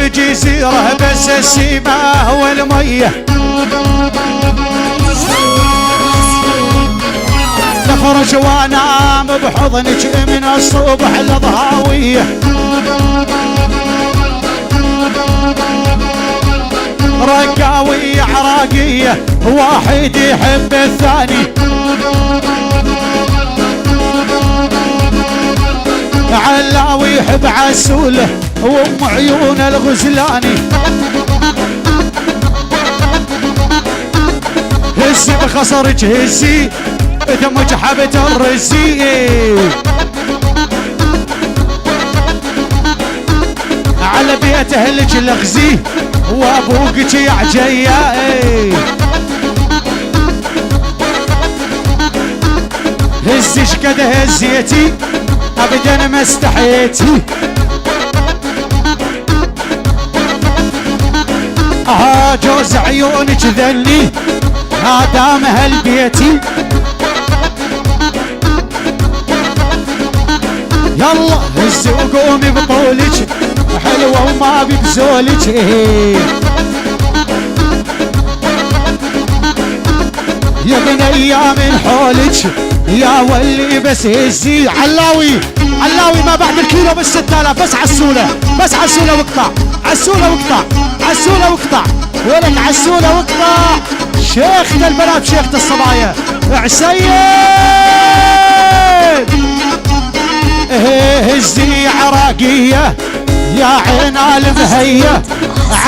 بجزيرة بس السماء والمية، نخرج وانام بحضنك من الصبح للضهاوية، رقاوية عراقية واحد يحب الثاني، علاوي يحب عسوله وام عيون الغزلاني، هزي بخصرك هزي دمك حبة الرزي، على بيت اهلك لغزي وابوك يا عجية، هزي شقد هزيتي ابدا ما استحيتي، جوز عيونك ذلي هدام هالبيتي، يلا هزي وقومي بطولك حلوة وما ببزولك، يا بني من حولك يا ولي بس هزي، علاوي علاوي ما بعد الكيلو بس 6000 بس عسولة، بس عسولة واقطع، عسولة واقطع، عسولة واقطع، ولك عسولة واقطع، شيخة البنات شيخة الصبايا عسيد، هزي عراقية يا عين المهية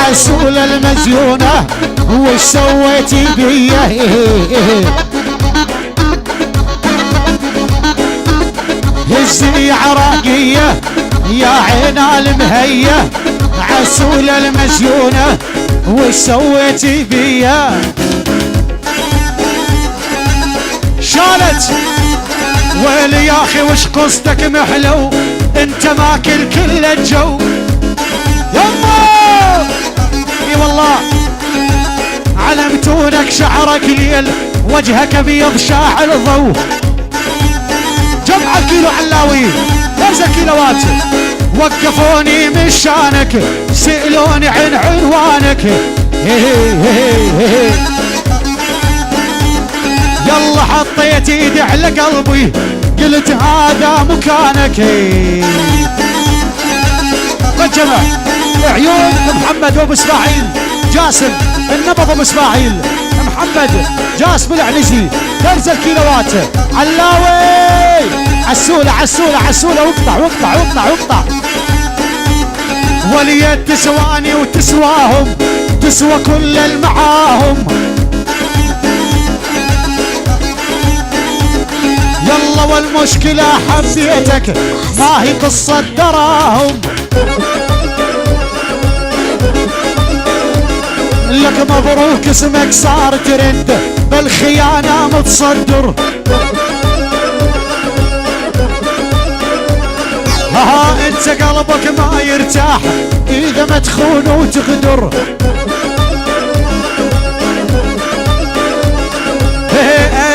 عسولة المزيونة وش سويتي بيه، هزي عراقية يا عين المهية عسولة المزيونة وش سويتي بيه، شالت ويلي يا اخي وش قصتك محلو انت ماكل كل الجو، يما اي والله علمتونك شعرك ليل وجهك بيض شاع الضوء، جمع كيلو علاوي 5 كيلوات، وقفوني من شانك سألوني عن عنوانك، يلا حطيت ايدي على قلبي قلت هذا مكانك، بالجمع عيون محمد وابو اسماعيل جاسم النبض ابو اسماعيل محمد جاسم العنزي 5 كيلوات، علاوي عسولة عسولة عسولة واقطع واقطع واقطع واقطع، وليت تسواني وتسواهم تسوى كل المعاهم، يلا والمشكلة حبيتك ما هي قصة دراهم، لك مبروك اسمك صار ترند بالخيانة متصدر، انت قلبك ما يرتاح اذا ما تخون وتغدر،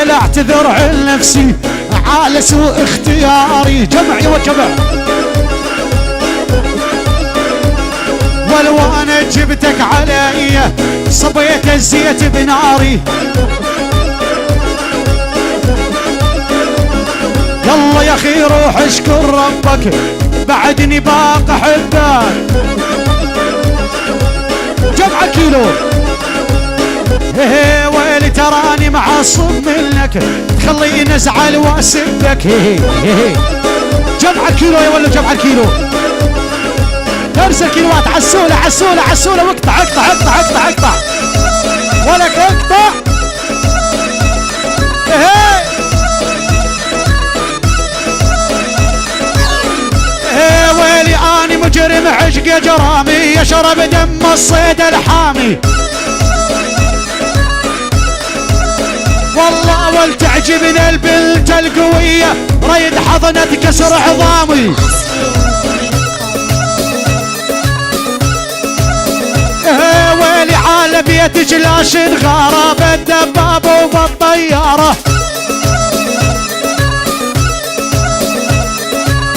لا اعتذر عن نفسي على سوء اختياري، جمعي وجمع ولو انا جبتك علي صبيت الزيت بناري، يلا يا اخي روح اشكر ربك بعدني باقي احبك، جمع كيلو ويلي تراني معصب منك تخليني ازعل واسبك، جمع كيلو يا ولد جمع كيلو 5 كيلوات، عسولة عسولة عسولة واقطع اقطع اقطع اقطع اقطع ولك اقطع، ويلي اني مجرم عشق جرامي يشرب دم الصيد الحامي، والله ولتعجبني البنت القوية ريد حضنة كسر عظامي، ويلي عال بيتك لا شنغارة بالدباب وبالطيارة،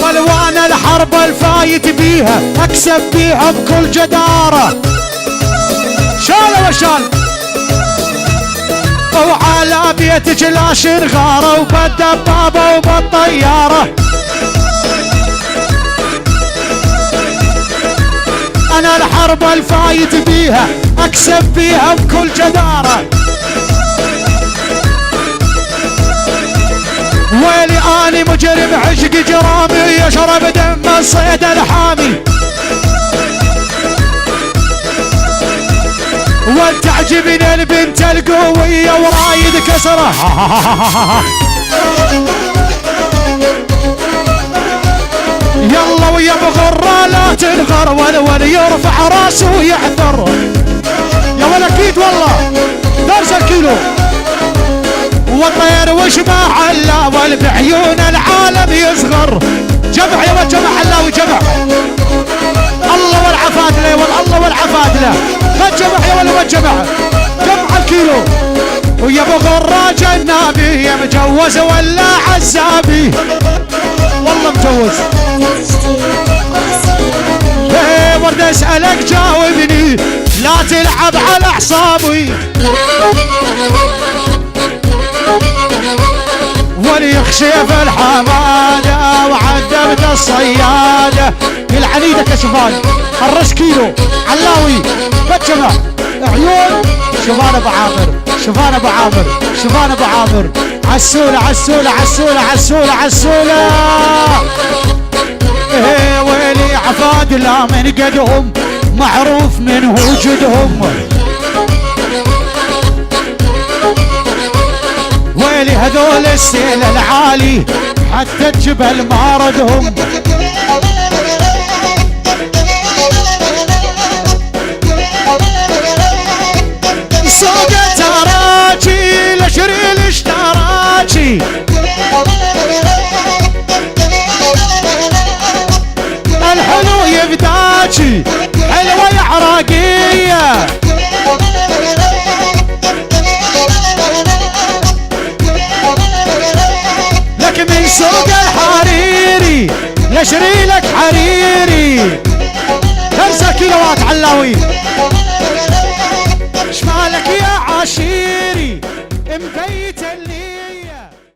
والوانا انا الحرب الفايت بيها اكسب بيها بكل جدارة. شال وشال وعلى بيتك لا شنغارة وبالدبابة وبالطيارة. انا الحرب الفايت بيها اكسب بيها بكل جدارة. ويلي اني مجرم عشق جرامي يشرب دم الصيد الحامي. وتعجبني البنت القوية ورايد كسره. يلا ويا مغرة لا تنغر ولا يرفع راسه ويعثر. يا ولا اكيد والله درس الكيلو. والطير وش ما علا والبعيون العالم يصغر. جمع يا ولد جمع حلاوي جمع. الله والعفادله والله والعفادله. ما تجمع يا ولد ما تجمع. جمع الكيلو. ويا بغرة جنابي يا مجوز ولا عزابي. والله مجوز. ايه ورد اسألك جاوبني لا تلعب على اعصابي. وليخشف الحمادة وعذبت الصيادة. العنيدة كشفان الرش كيلو علاوي بجمع عيون. شوفان ابو عامر شوفان ابو عامر شوفان ابو عامر. عسولة عسولة عسولة عسولة عسولة. ايه ويلي عفاد لا من قدهم معروف من وجودهم. ويلي هذول السيل العالي حتى الجبل ما ردهم. سوق تراجي لشري الاشتراجي. الحلو يبداجي حلوة يا عراقية. لك من سوق الحريري لشري لك حريري. 5 كيلوات علاوي. شمالك يا عشيري مبيت اللي